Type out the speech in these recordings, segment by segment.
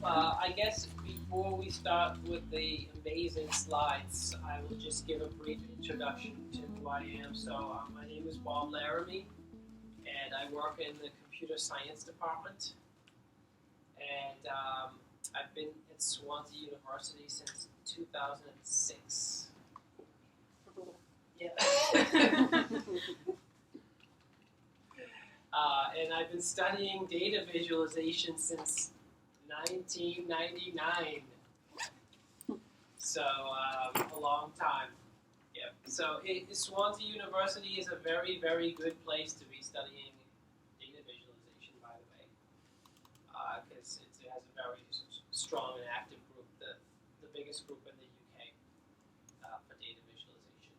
I guess before we start with the amazing slides, I will just give a brief introduction to who I am. My name is Bob Laramie, and I work in the computer science department. And I've been at Swansea University since 2006. Yeah. And I've been studying data visualization since 1999. So a long time. Yeah. So Swansea University is a very, very good place to be studying data visualization, by the way, because it has a very strong and active group, the biggest group in the UK for data visualization.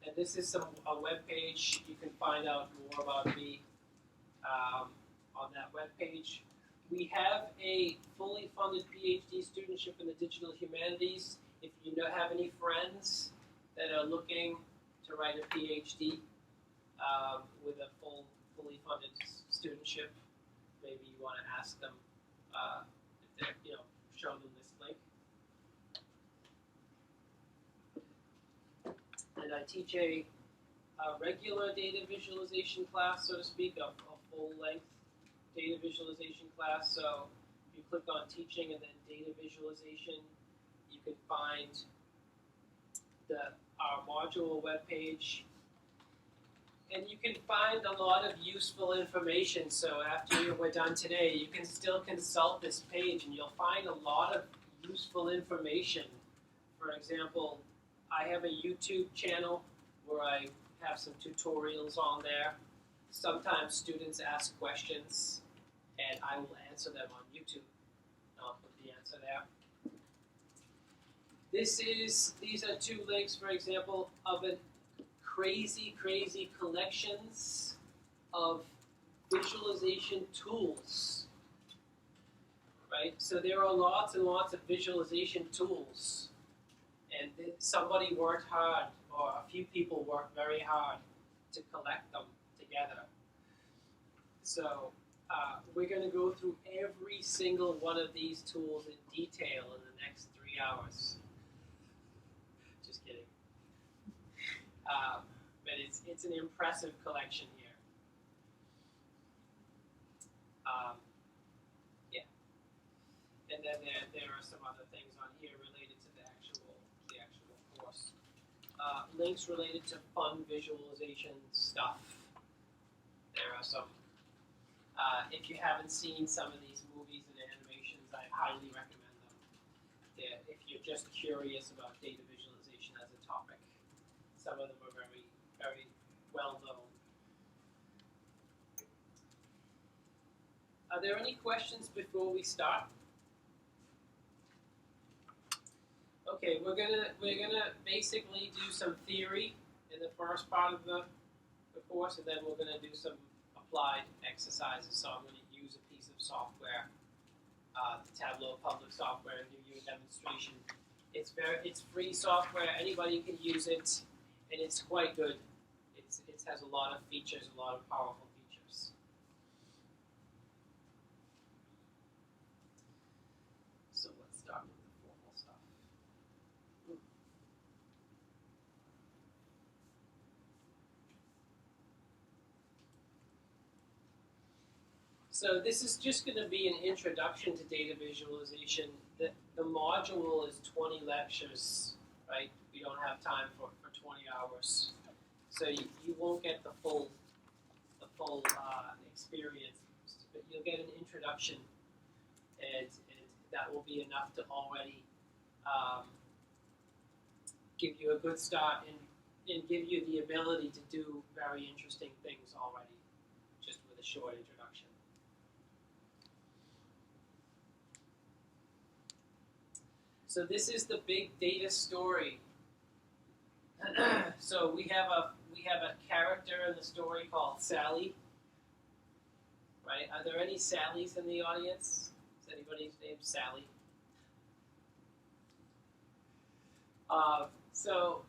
And this is a web page. You can find out more about me on that web page. We have a fully funded PhD studentship in the digital humanities. If you have any friends that are looking to write a PhD with a fully funded studentship, maybe you want to ask them if they're, show them this link. And I teach a regular data visualization class, so to speak, a full-length data visualization class. So if you click on teaching and then data visualization, you can find our module webpage. And you can find a lot of useful information. So after we're done today, you can still consult this page and you'll find a lot of useful information. For example, I have a YouTube channel where I have some tutorials on there. Sometimes students ask questions, and I will answer them on YouTube. I'll put the answer there. These are two links, for example, of a crazy collections of visualization tools. Right? So there are lots and lots of visualization tools. And somebody worked hard, or a few people worked very hard to collect them together. So we're going to go through every single one of these tools in detail in the next 3 hours. Just kidding. But it's an impressive collection here. Yeah. And then there are some other things on here related to the actual course. Links related to fun visualization stuff. There are some. If you haven't seen some of these movies and animations, I highly recommend them. If you're just curious about data visualization as a topic, some of them are very, very well known. Are there any questions before we start? Okay, we're gonna basically do some theory in the first part of the course, and then we're gonna do some applied exercises. So I'm going to use a piece of software, the Tableau public software, and give you a demonstration. It's free software. Anybody can use it, and it's quite good. It has a lot of features, a lot of powerful features. So let's start with the formal stuff. So this is just going to be an introduction to data visualization. The module is 20 lectures, right? We don't have time for 20 hours. So you won't get the full experience, but you'll get an introduction, and that will be enough to already give you a good start and give you the ability to do very interesting things already, just with a short introduction. So this is the big data story. So we have a character in the story called Sally. Right? Are there any Sallys in the audience? Is anybody's name Sally? So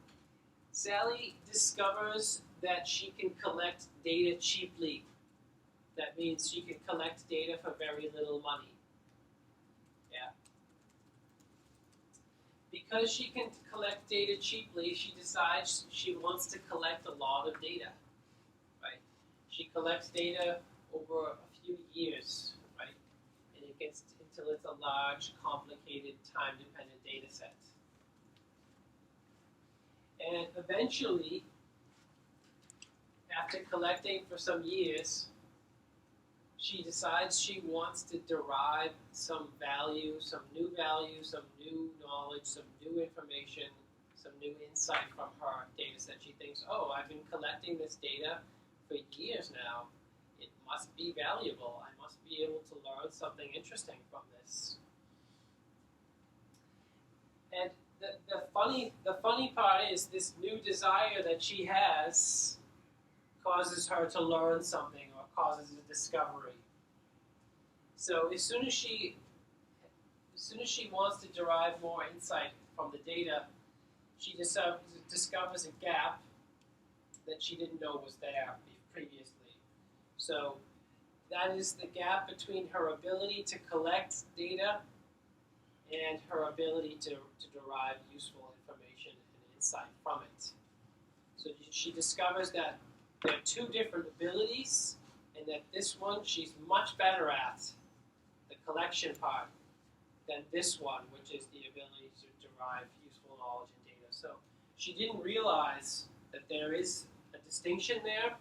Sally discovers that she can collect data cheaply That means she can collect data for very little money. Yeah. Because she can collect data cheaply, she decides she wants to collect a lot of data, right? She collects data over a few years, right? And it gets until it's a large, complicated, time-dependent data set. And eventually, after collecting for some years, she decides she wants to derive some value, some new knowledge, some new information, some new insight from her data set. She thinks, oh, I've been collecting this data for years now. It must be valuable. I must be able to learn something interesting from this. And the funny part is this new desire that she has causes her to learn something or causes a discovery. So as soon as she wants to derive more insight from the data, she discovers a gap that she didn't know was there previously. So that is the gap between her ability to collect data and her ability to derive useful information and insight from it. So she discovers that there are two different abilities, and that this one she's much better at, the collection part, than this one, which is the ability to derive useful knowledge and data. So she didn't realize that there is a distinction there,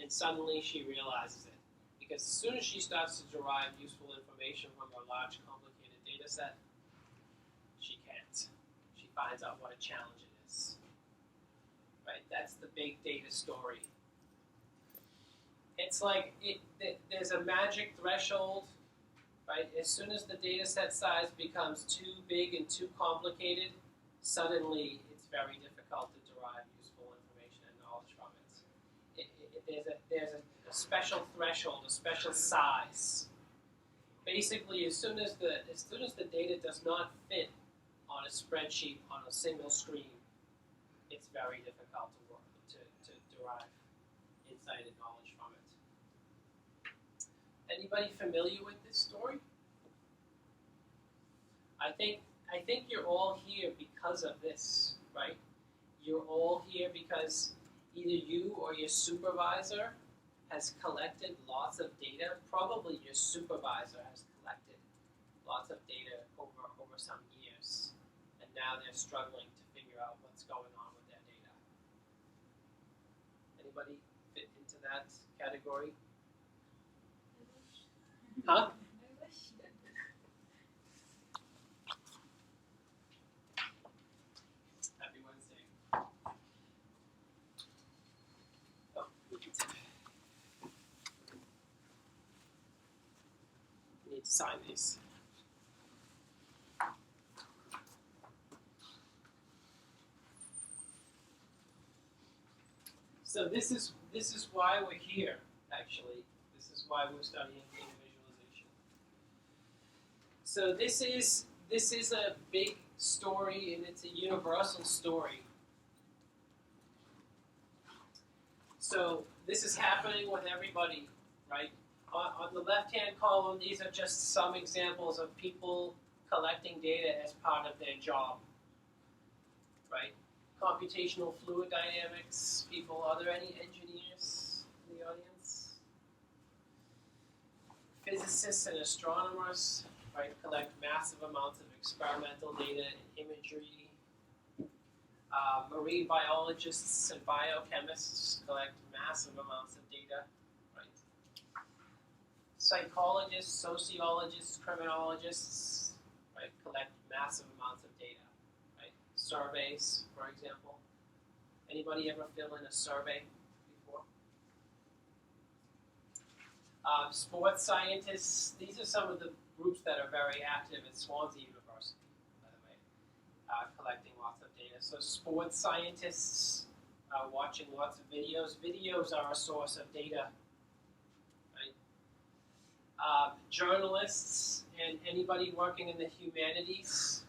and suddenly she realizes it. Because as soon as she starts to derive useful information from a large, complicated data set, she can't. She finds out what a challenge it is. Right? That's the big data story. It's like there's a magic threshold, right? As soon as the data set size becomes too big and too complicated, suddenly it's very difficult to derive useful information and knowledge from it. There's a special threshold, a special size. Basically, as soon as the data does not fit on a spreadsheet on a single screen, it's very difficult to derive insight and knowledge from it. Anybody familiar with this story? I think you're all here because of this, right? You're all here because either you or your supervisor has collected lots of data. Probably your supervisor has collected lots of data over some years, and now they're struggling to figure out what's going on with their data. Anybody fit into that category? Huh? Happy Wednesday. Oh, we need to sign these. So this is why we're here, actually. This is why we're studying data visualization. So this is a big story, and it's a universal story. So this is happening with everybody, right? On the left-hand column, these are just some examples of people collecting data as part of their job, right? Computational fluid dynamics people. Are there any engineers in the audience? Physicists and astronomers, right, collect massive amounts of experimental data and imagery. Marine biologists and biochemists collect massive amounts of data, right? Psychologists, sociologists, criminologists, right, collect massive amounts of data, right? Surveys, for example. Anybody ever fill in a survey before? Sports scientists, these are some of the groups that are very active at Swansea University, by the way, collecting lots of data. So sports scientists watching lots of videos. Videos are a source of data, right? Journalists and anybody working in the humanities.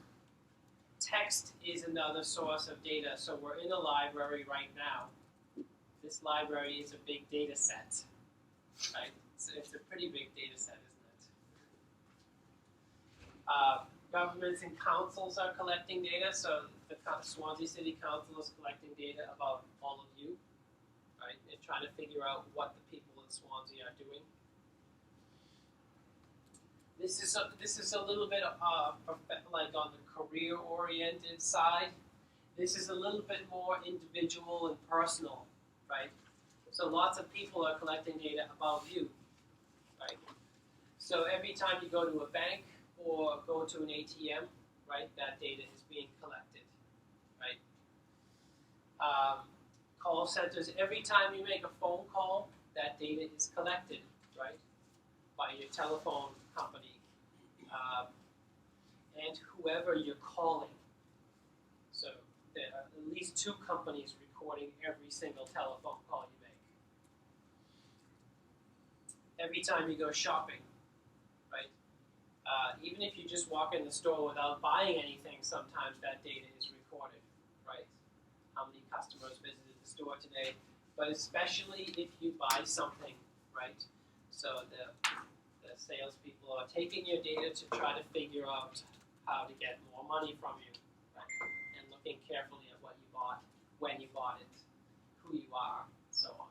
Text is another source of data. So we're in a library right now. This library is a big data set. right? It's a pretty big data set, isn't it? Governments and councils are collecting data, so the Swansea City Council is collecting data about all of you, right? And trying to figure out what the people in Swansea are doing. This is a little bit like on the career-oriented side. This is a little bit more individual and personal, right? So lots of people are collecting data about you, right? So every time you go to a bank or go to an ATM, right, that data is being collected, right? Call centers, every time you make a phone call, that data is collected, right, by your telephone company and whoever you're calling. So there are at least 2 companies recording every single telephone call you make. Every time you go shopping, right? Even if you just walk in the store without buying anything, sometimes that data is recorded, right? How many customers visited the store today, but especially if you buy something, right? So the salespeople are taking your data to try to figure out how to get more money from you, right? And looking carefully at what you bought, when you bought it, who you are, so on.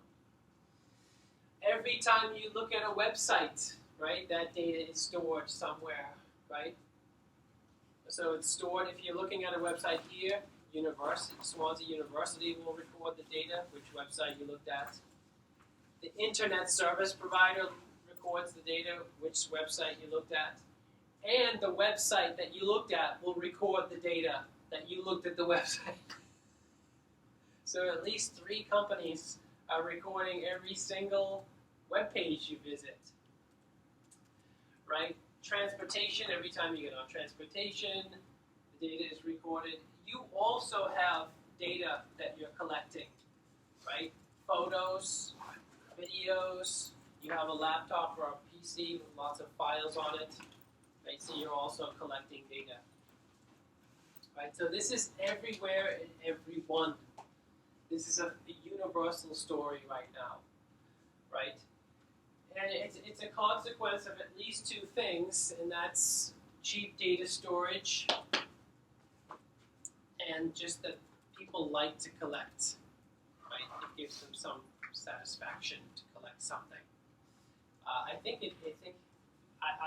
Every time you look at a website, right, that data is stored somewhere, right? So it's stored, if you're looking at a website here, Swansea University will record the data, which website you looked at. The internet service provider records the data, which website you looked at. And the website that you looked at will record the data that you looked at the website. So at least 3 companies are recording every single web page you visit, right? Transportation, every time you get on transportation, the data is recorded. You also have data that you're collecting, right? Photos, videos, you have a laptop or a PC with lots of files on it, right? So you're also collecting data, right? So this is everywhere and everyone. This is a universal story right now, right? And it's a consequence of at least 2 things, and that's cheap data storage and just that people like to collect, right? It gives them some satisfaction to collect something.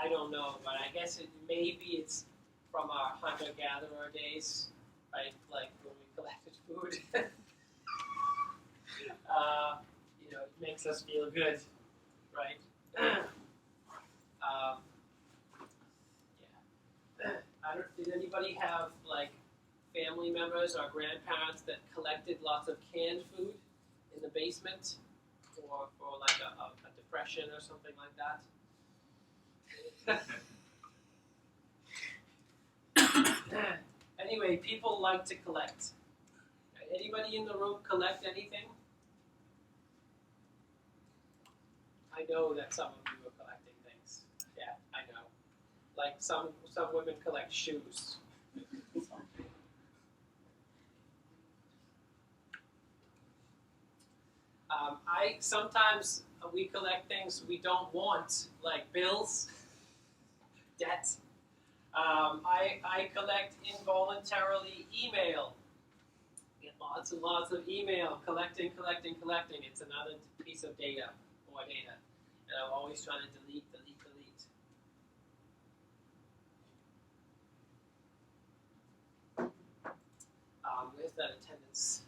I don't know, but I guess maybe it's from our hunter-gatherer days, right? Like when we collected food. It makes us feel good, right? Did anybody have like family members or grandparents that collected lots of canned food in the basement for like a depression or something like that? Anyway, people like to collect. Anybody in the room collect anything? I know that some of you are collecting things. Yeah, I know. Like some women collect shoes. Sometimes we collect things we don't want, like bills, debt. I collect involuntarily email. Get lots and lots of email, collecting. It's another piece of data, more data. And I'm always trying to delete. Where's that attendance?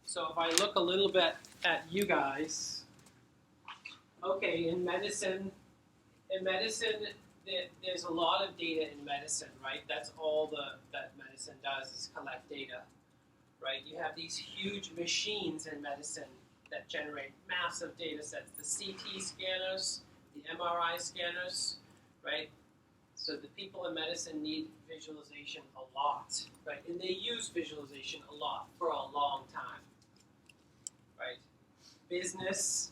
So if I look a little bit at you guys, okay, in medicine, there's a lot of data in medicine, right? That's all that medicine does is collect data, right? You have these huge machines in medicine that generate massive data sets. The CT scanners, the MRI scanners, right? So the people in medicine need visualization a lot, right? And they use visualization a lot for a long time, right? Business,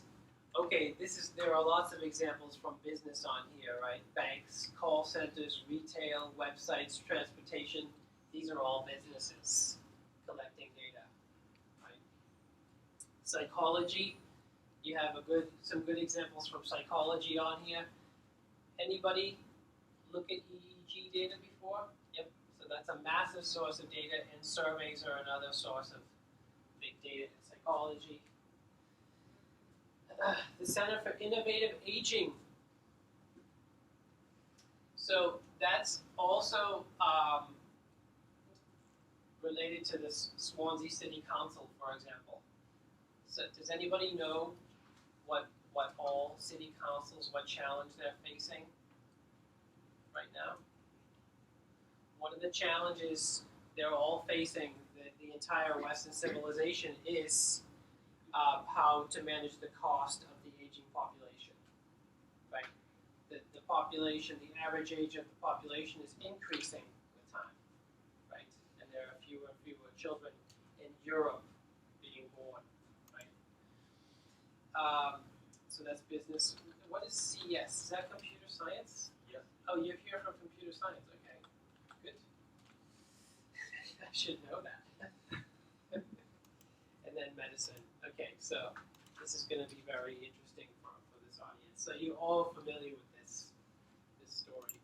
okay, there are lots of examples from business on here, right? Banks, call centers, retail, websites, transportation. These are all businesses collecting data, right? Psychology, you have some good examples from psychology on here. Anybody look at EEG data before? Yep. So that's a massive source of data, and surveys are another source of big data in psychology. The Center for Innovative Aging. So that's also related to the Swansea City Council, for example. So does anybody know what all city councils, what challenge they're facing right now? One of the challenges they're all facing, the entire Western civilization, is how to manage the cost of the aging population, right? The population, the average age of the population is increasing with time, right? And there are fewer and fewer children in Europe being born, right? So that's business. What is CS? Is that computer science? Yes. Oh, you're here from computer science. Okay, good. I should know that. And then medicine. Okay, so this is going to be very interesting for this audience. So you're all familiar with this story.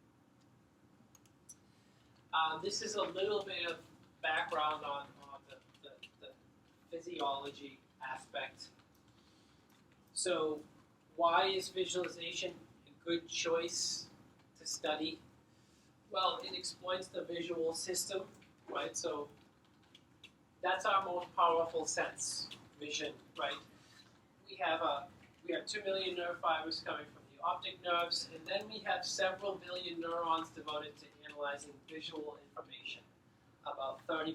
This is a little bit of background on the physiology aspect. So why is visualization a good choice to study? Well, it exploits the visual system, right? So that's our most powerful sense, vision, right? We have 2 million nerve fibers coming from the optic nerves, and then we have several billion neurons devoted to analyzing visual information. About 30%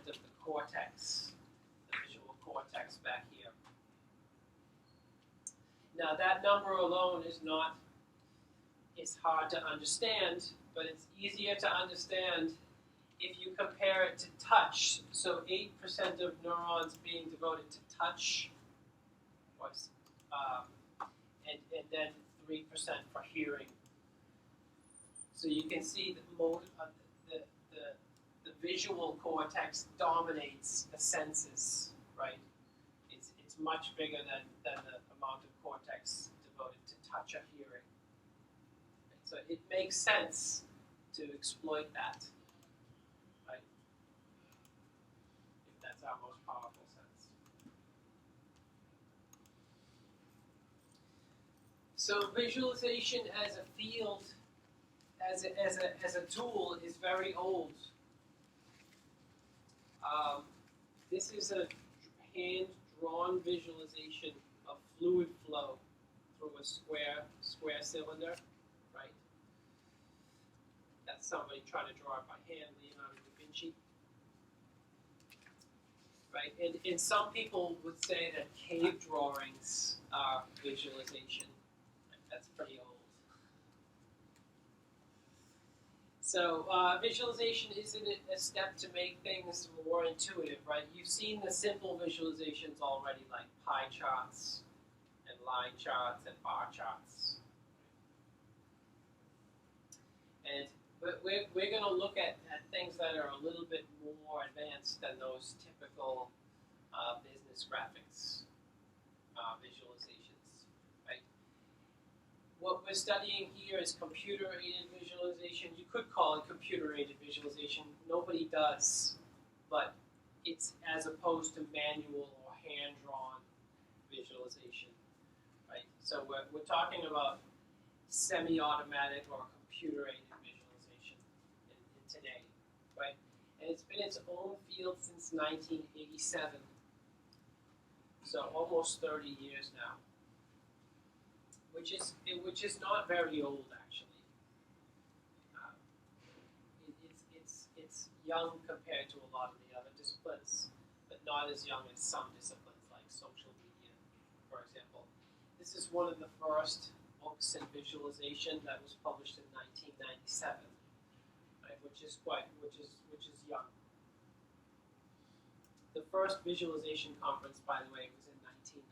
of the cortex, the visual cortex back here. Now that number alone it's hard to understand, but it's easier to understand if you compare it to touch. So 8% of neurons being devoted to touch, and then 3% for hearing. So you can see that the visual cortex dominates the senses, right? It's much bigger than the amount of cortex devoted to touch or hearing. So it makes sense to exploit that, right? If that's our most powerful sense. So visualization as a field, as a tool, is very old. This is a hand-drawn visualization of fluid flow through a square cylinder, right? That's somebody trying to draw it by hand, Leonardo da Vinci. Right, and some people would say that cave drawings are visualization. That's pretty old. So visualization isn't a step to make things more intuitive, right? You've seen the simple visualizations already, like pie charts and line charts and bar charts. But we're going to look at things that are a little bit more advanced than those typical business graphics visualizations, right? What we're studying here is computer-aided visualization. You could call it computer-aided visualization. Nobody does, but it's as opposed to manual or hand-drawn visualization, right? So we're talking about semi-automatic or computer-aided visualization in today, right? And it's been its own field since 1987, so almost 30 years now, which is not very old actually. It's young compared to a lot of the other disciplines, but not as young as some disciplines like social media, for example. This is one of the first books in visualization that was published in 1997, right, which is young. The first visualization conference, by the way, was in 1990.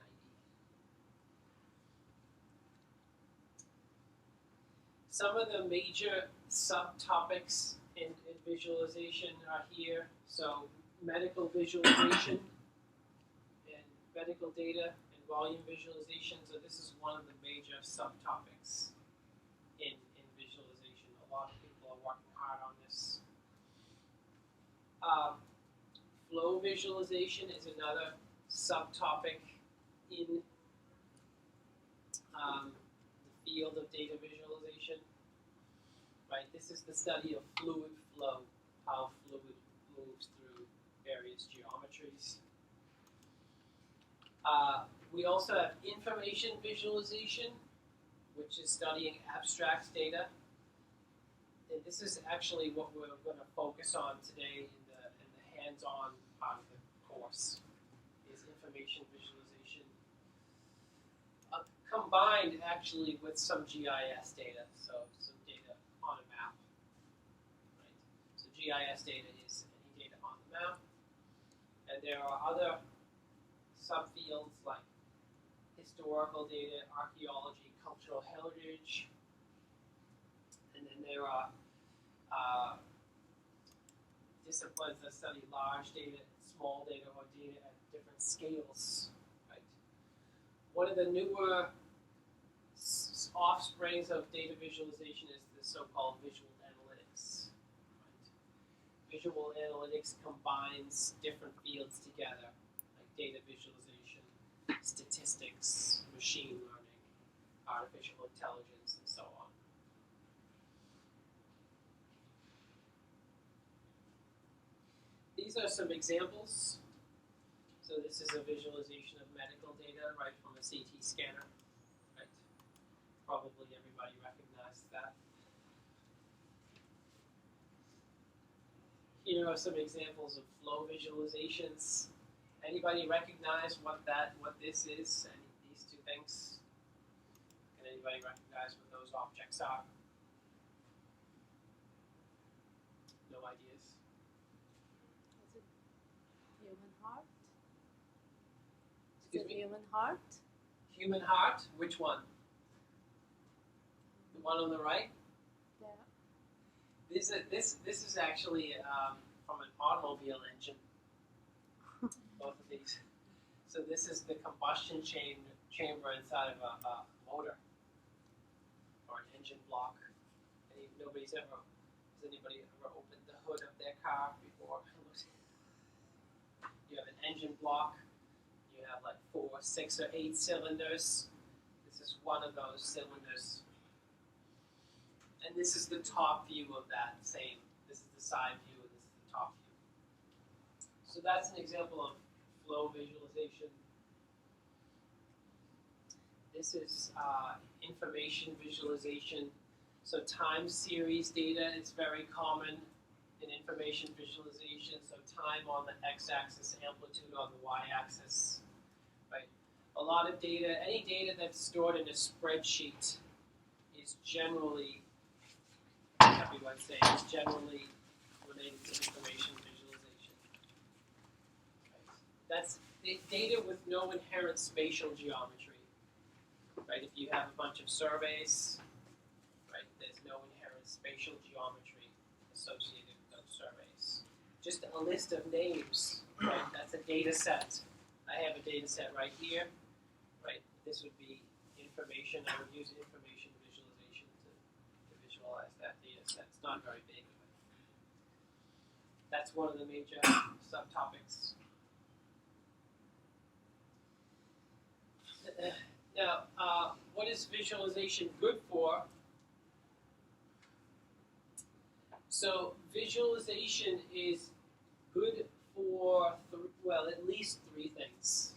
Some of the major subtopics in visualization are here. So medical visualization. And medical data and volume visualization. So this is one of the major subtopics in visualization. A lot of people are working hard on this. Flow visualization is another subtopic in the field of data visualization. Right, this is the study of fluid flow, how fluid moves through various geometries. We also have information visualization, which is studying abstract data. And this is actually what we're going to focus on today in the hands-on part of the course, is information visualization. Combined actually with some GIS data, so some data on a map. Right? So GIS data is any data on the map. And there are other subfields like historical data, archaeology, cultural heritage. And then there are disciplines that study large data, small data, or data at different scales. Right? One of the newer offsprings of data visualization is the so-called visual analytics. Right? Visual analytics combines different fields together, like data visualization, statistics, machine learning, artificial intelligence, and so on. These are some examples. So this is a visualization of medical data right from a CT scanner. Right? Probably everybody recognizes that. Here are some examples of flow visualizations. Anybody recognize what this is? These two things? Can anybody recognize what those objects are? No ideas? Is it human heart? Excuse Is it me? human heart? Human heart? Which one? The one on the right? Yeah. This is actually from an automobile engine. Both of these. So this is the combustion chamber inside of a motor or an engine block. Has anybody ever opened the hood of their car before? You have an engine block. You have like 4, 6, or 8 cylinders. This is one of those cylinders. And this is the top view of that same. This is the side view, and this is the top view. So that's an example of flow visualization. This is information visualization. So time series data is very common in information visualization. So time on the x-axis, amplitude on the y-axis. Right? A lot of data, any data that's stored in a spreadsheet is generally, everyone say, is generally related to information visualization. Right? That's data with no inherent spatial geometry. Right? If you have a bunch of surveys, right, there's no inherent spatial geometry associated with those surveys. Just a list of names, right? That's a data set. I have a data set right here, right? This would be information. I would use information visualization to visualize that data set. It's not very big. That's one of the major subtopics. Now, what is visualization good for? So visualization is good for, at least 3 things.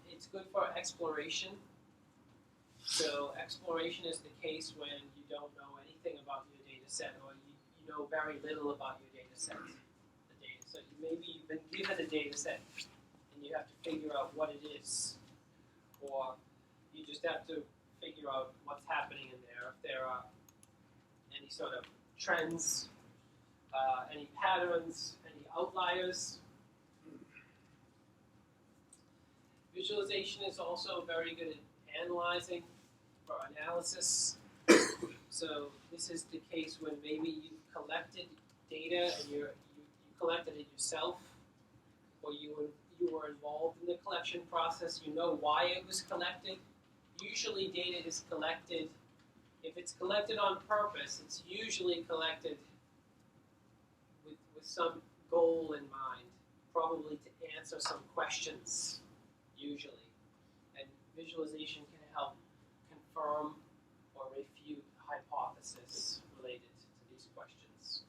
It's good for exploration. So exploration is the case when you don't know anything about your data set, or you know very little about your data set. So maybe you've been given a data set and you have to figure out what it is. Or you just have to figure out what's happening in there. If there are any sort of trends, any patterns, any outliers. Visualization is also very good at analyzing or analysis. So this is the case when maybe you've collected data and you collected it yourself, or you you were involved in the collection process, you know why it was collected. Usually data is collected, if it's collected on purpose, it's usually collected with some goal in mind, probably to answer some questions, usually. And visualization can help confirm or refute a hypothesis related to these questions.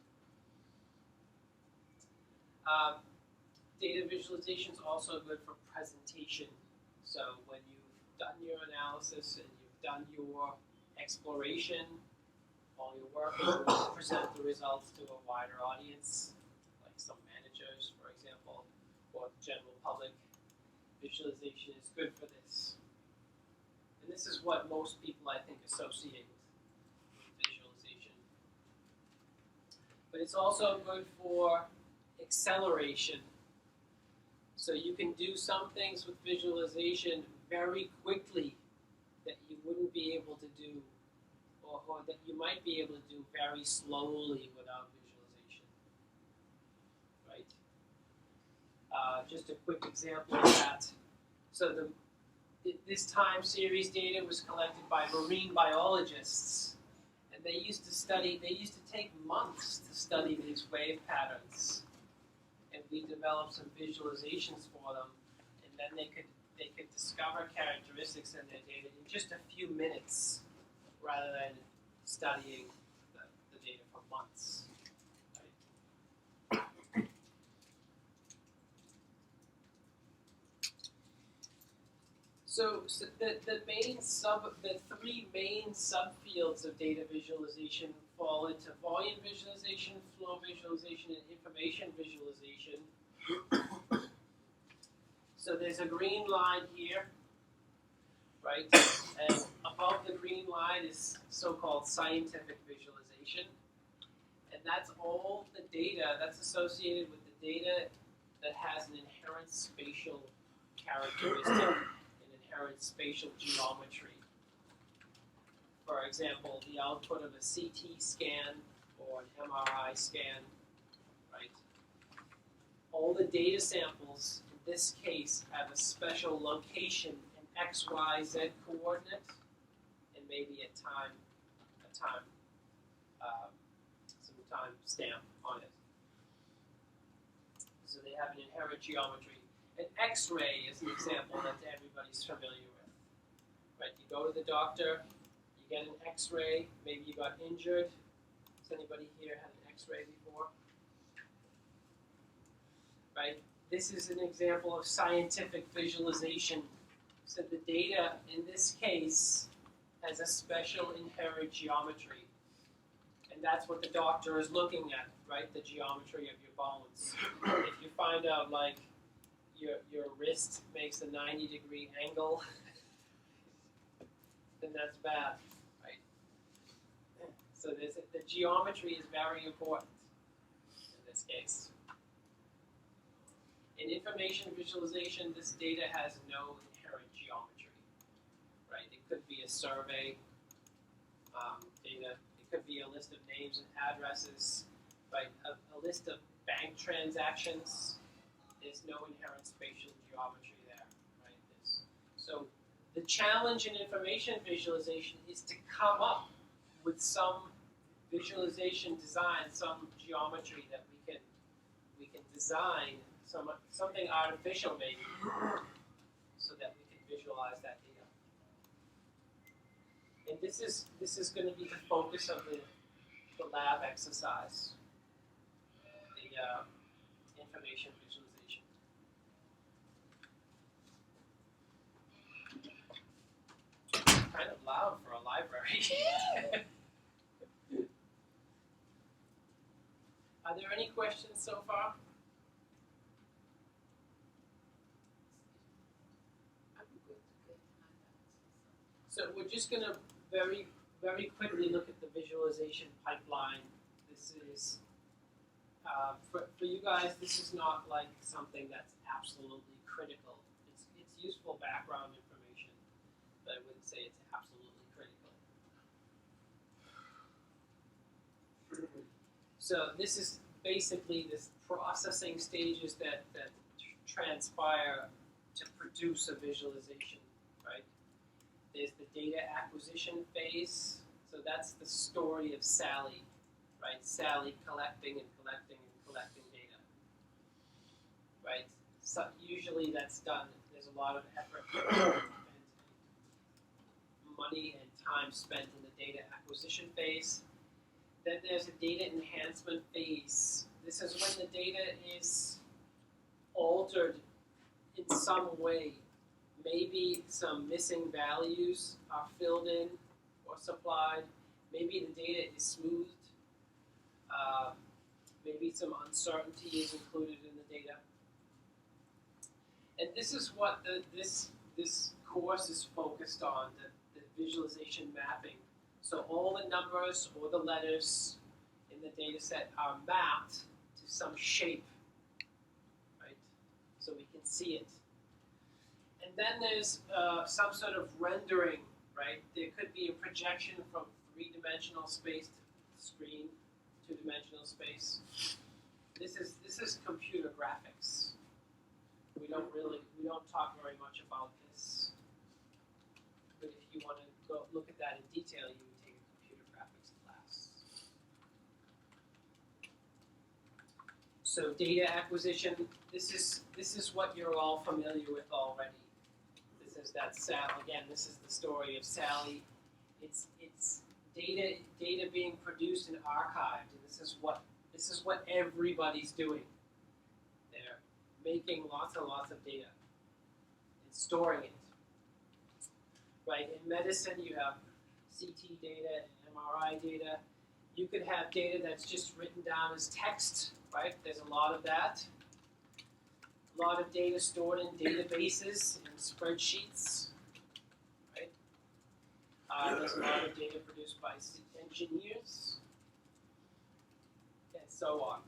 Data visualization is also good for presentation. So when you've done your analysis and you've done your exploration, all your work, and you want to present the results to a wider audience, like some managers, for example, or the general public, visualization is good for this. And this is what most people, I think, associate with visualization. But it's also good for acceleration. So you can do some things with visualization very quickly that you wouldn't be able to do, or that you might be able to do very slowly without visualization, right? Just a quick example of that. So this time series data was collected by marine biologists, and they used to take months to study these wave patterns. And we developed some visualizations for them, and then they could discover characteristics in their data in just a few minutes, rather than studying the data for months. Right? So the three main subfields of data visualization fall into volume visualization, flow visualization, and information visualization. So there's a green line here, right? And above the green line is so-called scientific visualization. And that's all the data that's associated with the data that has an inherent spatial characteristic, an inherent spatial geometry. For example, the output of a CT scan or an MRI scan, right? All the data samples in this case have a special location, an X, Y, Z coordinate, and maybe some time stamp on it. So they have an inherent geometry. An X-ray is an example that everybody's familiar with, right? You go to the doctor, you get an X-ray, maybe you got injured. Has anybody here had an X-ray before? Right? This is an example of scientific visualization. So the data, in this case, has a special inherent geometry. And that's what the doctor is looking at, right? The geometry of your bones. If you find out, like, your wrist makes a 90-degree angle, then that's bad, right? So the geometry is very important in this case. In information visualization, this data has no inherent geometry, right? It could be a survey data. It could be a list of names and addresses, right? A list of bank transactions. There's no inherent spatial geometry there, right? So the challenge in information visualization is to come up with some visualization design, some geometry that we can design, something artificial maybe, so that we can visualize that data. And this is going to be the focus of the lab exercise, the information visualization. Kind of loud for a library. Are there any questions so far? So we're just going to very, very quickly look at the visualization pipeline. This is, for you guys, this is not like something that's absolutely critical. It's useful background information, but I wouldn't say it's absolutely critical. So this is basically this processing stages that transpire to produce a visualization, right? There's the data acquisition phase. So that's the story of Sally, right? Sally collecting and collecting and collecting data, right? So usually that's done. There's a lot of effort and money and time spent in the data acquisition phase. Then there's a data enhancement phase. This is when the data is altered in some way. Maybe some missing values are filled in or supplied. Maybe the data is smoothed. Maybe some uncertainty is included in the data. And this is what this course is focused on, the visualization mapping. So all the numbers or the letters in the data set are mapped to some shape, right? So we can see it. And then there's some sort of rendering, right? There could be a projection from three-dimensional space to screen, two-dimensional space. This is computer graphics. We don't talk very much about this. But if you want to go look at that in detail, you would take a computer graphics class. So data acquisition, this is what you're all familiar with already. This is that Sally, again, this is the story of Sally. It's data being produced and archived, and this is what everybody's doing. They're making lots and lots of data and storing it. Right, in medicine you have CT data and MRI data. You could have data that's just written down as text, right? There's a lot of that. A lot of data stored in databases and spreadsheets, right? There's a lot of data produced by engineers, and so on.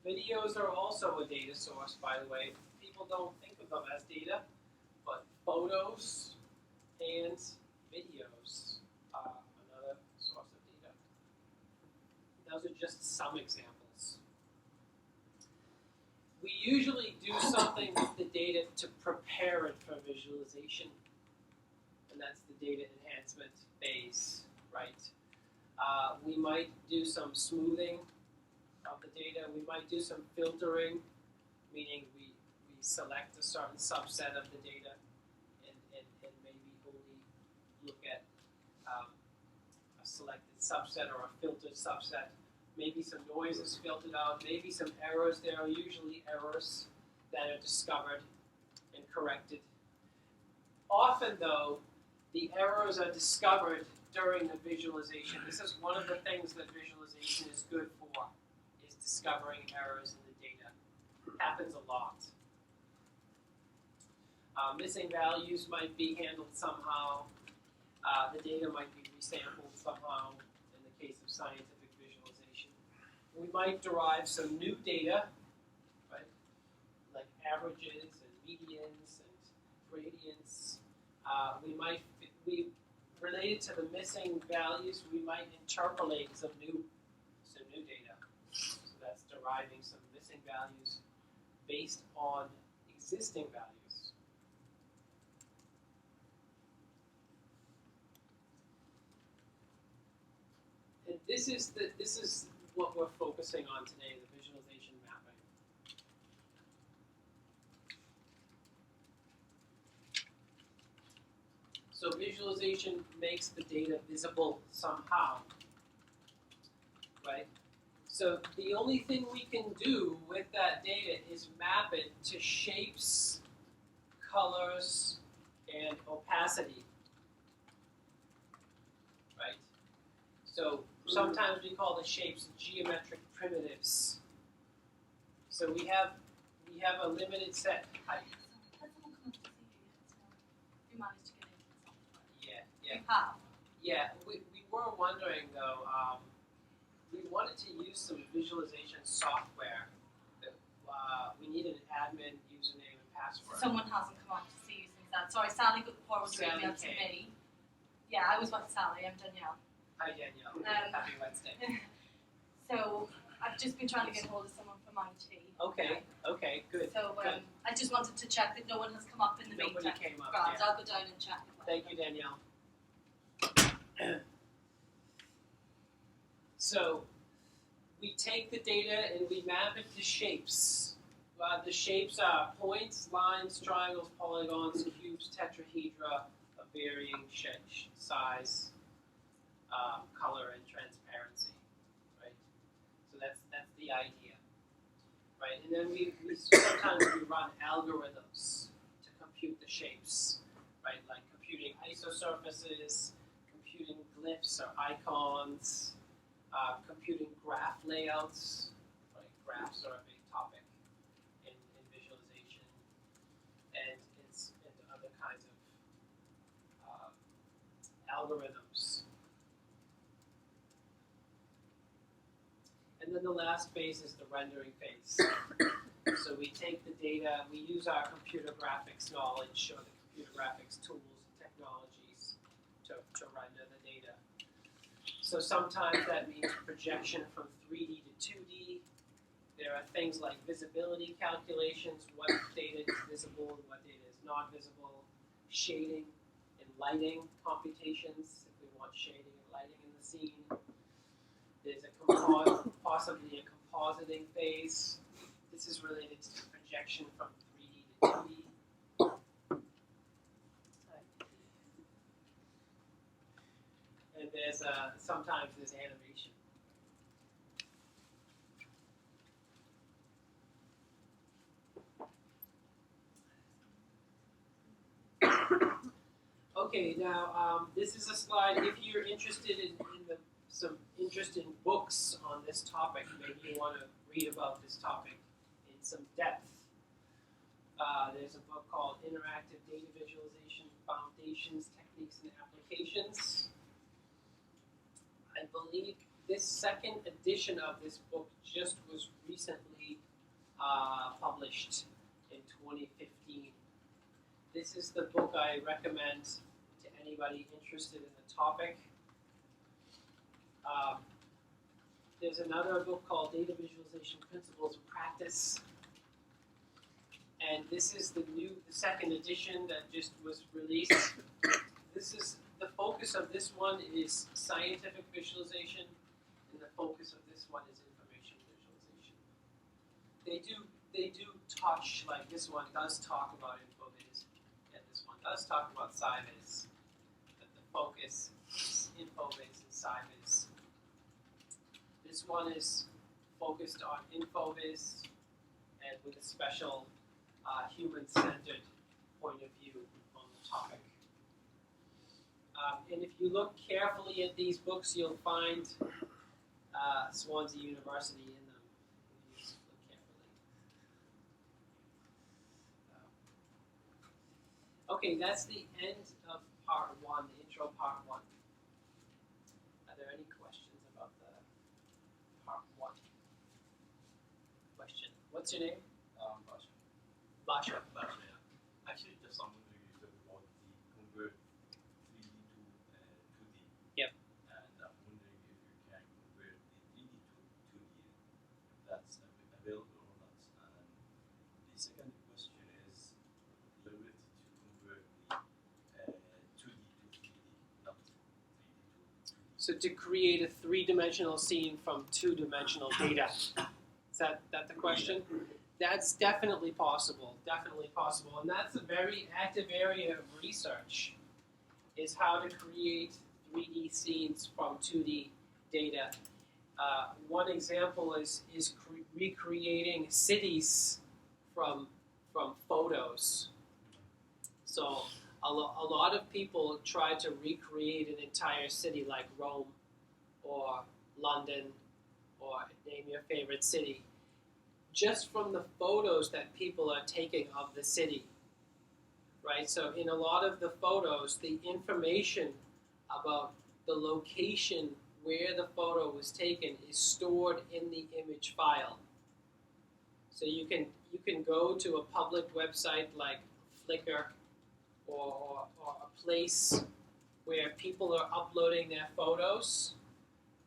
Videos are also a data source, by the way. People don't think of them as data, but photos and videos are another source of data. Those are just some examples. We usually do something with the data to prepare it for visualization, and that's the data enhancement phase, right? We might do some smoothing of the data. We might do some filtering, meaning we select a certain subset of the data and maybe only look at a selected subset or a filtered subset. Maybe some noise is filtered out, maybe some errors. There are usually errors that are discovered and corrected. Often, though, the errors are discovered during the visualization. This is one of the things that visualization is good for, is discovering errors in the data. It happens a lot. Missing values might be handled somehow. The data might be resampled somehow in the case of scientific visualization. We might derive some new data, right? Like averages and medians and gradients. We related to the missing values, we might interpolate some new data. So that's deriving some missing values based on existing values. And this is what we're focusing on today, the visualization mapping. So visualization makes the data visible somehow, right? So the only thing we can do with that data is map it to shapes, colors, and opacity, right? So sometimes we call the shapes geometric primitives. So we have a limited set. Yeah. We were wondering though. We wanted to use some visualization software. We needed an admin username and password. Someone hasn't come on to see you since that. Sorry, Sally forwarded your email to me. Yeah, I was with Sally. I'm Danielle. Hi Danielle. Happy Wednesday. So I've just been trying to get hold of someone from IT. Okay, good. So Good. I just wanted to check that no one has come up in the Nobody meantime. came up. Right, Yeah. I'll go down and check. Thank you, Danielle. So, we take the data and we map it to shapes. The shapes are points, lines, triangles, polygons, cubes, tetrahedra of varying size, color, and transparency. Right. So that's the idea. Right. And then we sometimes we run algorithms to compute the shapes. Right. Like computing isosurfaces, computing glyphs or icons, computing graph layouts. Right. Graphs are a big topic in visualization, and other kinds of algorithms. And then the last phase is the rendering phase. So we take the data, we use our computer graphics knowledge or the computer graphics tools and technologies to render the data. So sometimes that means projection from 3D to 2D. There are things like visibility calculations, what data is visible and what data is not visible, shading and lighting computations, if we want shading and lighting in the scene. There's possibly a compositing phase. This is related to the projection from 3D to 2D. And there's sometimes there's animation. Okay, now this is a slide. If you're interested in some interesting books on this topic, maybe you want to read about this topic in some depth. There's a book called Interactive Data Visualization Foundations, Techniques, and Applications. I believe this second edition of this book just was recently published in 2015. This is the book I recommend to anybody interested in the topic. There's another book called Data Visualization Principles and Practice. And this is the second edition that just was released. The focus of this one is scientific visualization, and the focus of this one is information visualization. They do touch, like this one does talk about InfoVis, and this one does talk about SciVis, but the focus is InfoVis and SciVis. This one is focused on InfoVis and with a special human-centered point of view on the topic. And if you look carefully at these books, you'll find Swansea University in them. If you just look carefully. Okay, that's the end of part one, the intro part one. Are there any questions about the part one? Question. What's your name? Basha. Yeah. Actually, just I'm wondering if you talk about the convert 3D to 2D. Yep. And I'm wondering if you can convert the 3D to 2D, if that's available or not. And the second question is related to convert the 2D to 3D, not 3D to 2D. So to create a three-dimensional scene from two-dimensional data. Is that the question? That's definitely possible, and that's a very active area of research, is how to create 3D scenes from 2D data. One example is recreating cities from photos. So a lot of people try to recreate an entire city like Rome or London or name your favorite city, just from the photos that people are taking of the city, right? So in a lot of the photos, the information about the location where the photo was taken is stored in the image file. So you can go to a public website like Flickr or a place where people are uploading their photos,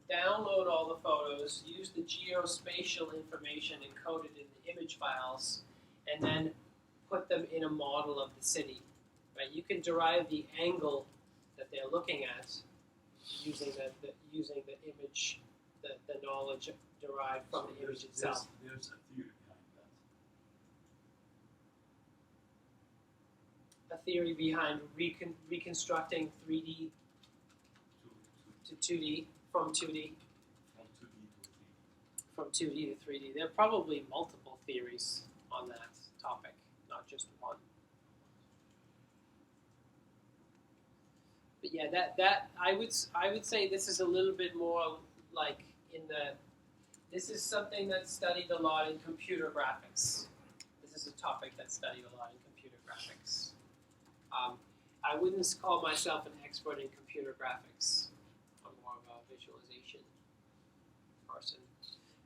download all the photos, use the geospatial information encoded in the image files, and then put them in a model of the city. Right? You can derive the angle that they're looking at using the image, the knowledge derived from the image itself. There's a theory behind that. A theory behind reconstructing 3D to 2D, from 2D. From 2D to 3D. There are probably multiple theories on that topic, not just one. But yeah, that I would say this is a little bit more like this is something that's studied a lot in computer graphics. This is a topic that's studied a lot in computer graphics. I wouldn't call myself an expert in computer graphics. I'm more of a visualization person.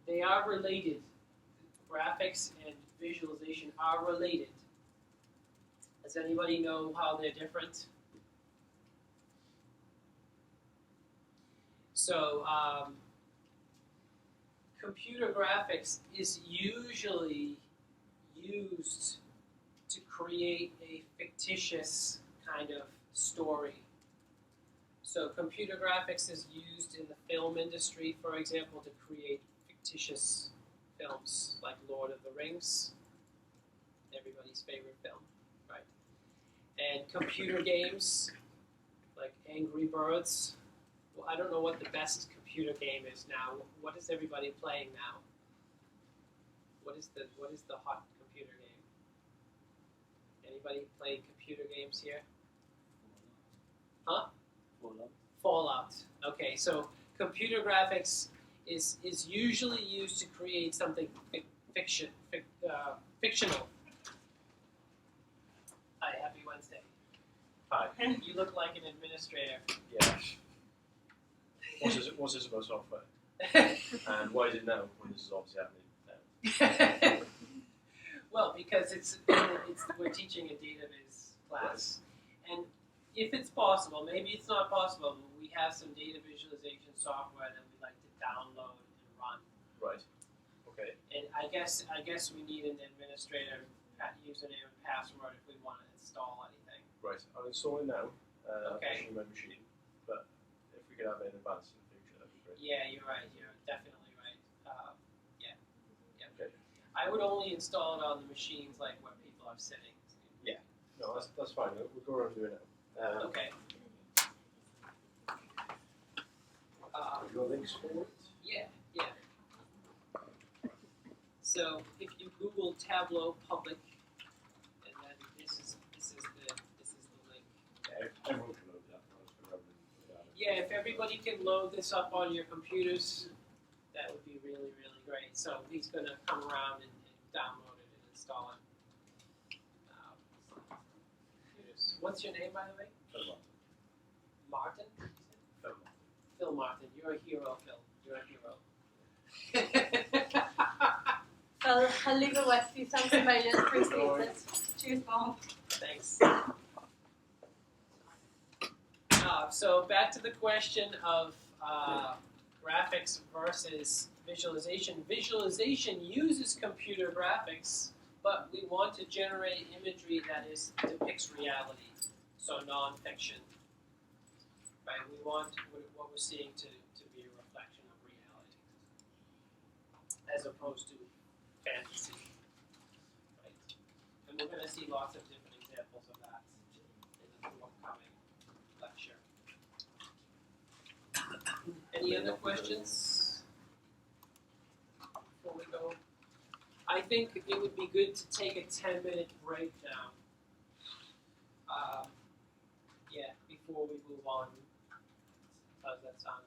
They are related. Graphics and visualization are related. Does anybody know how they're different? So, computer graphics is usually used to create a fictitious kind of story. So computer graphics is used in the film industry, for example, to create fictitious films like Lord of the Rings, everybody's favorite film, right? And computer games like Angry Birds. Well, I don't know what the best computer game is now. What is everybody playing now? What is the hot computer game? Anybody playing computer games here? Huh? Fallout. Okay, so computer graphics is usually used to create something fictional. Hi, happy Wednesday. Hi. You look like an administrator. Yeah. What's this about software? And why is it now when this is obviously happening now? Well, because we're teaching a database class, and if it's possible, maybe it's not possible, but we have some data visualization software that we'd like to download and run. Right. Okay. And I guess we need an administrator username and password if we want to install anything. Right. I'll install it now. Okay. On my machine. But if we could have it in advance in the future, that'd be great. Yeah, you're right. You're definitely right. Yeah. Okay. I would only install it on the machines like where people are sitting. Yeah. No, that's fine. We'll go around and do it now. Okay. You got links for it? Yeah. So if you Google Tableau Public, and then this is the link. Yeah, everyone can load that. Yeah, if everybody can load this up on your computers, that would be really, really great. So he's going to come around and download it and install it. What's your name, by the way? Martin? Phil Martin. You're a hero, Phil. You're a hero. Well, I'll leave it with you. Thanks a million. Appreciate it. Cheers, Bob. Thanks. So back to the question of graphics versus visualization. Visualization uses computer graphics, but we want to generate imagery that depicts reality, so non-fiction. Right? We want what we're seeing to be a reflection of reality, as opposed to fantasy. Right? And we're going to see lots of different examples of that in the forthcoming lecture. Any other questions before we go? I think it would be good to take a 10-minute break now. Before we move on. How does that sound?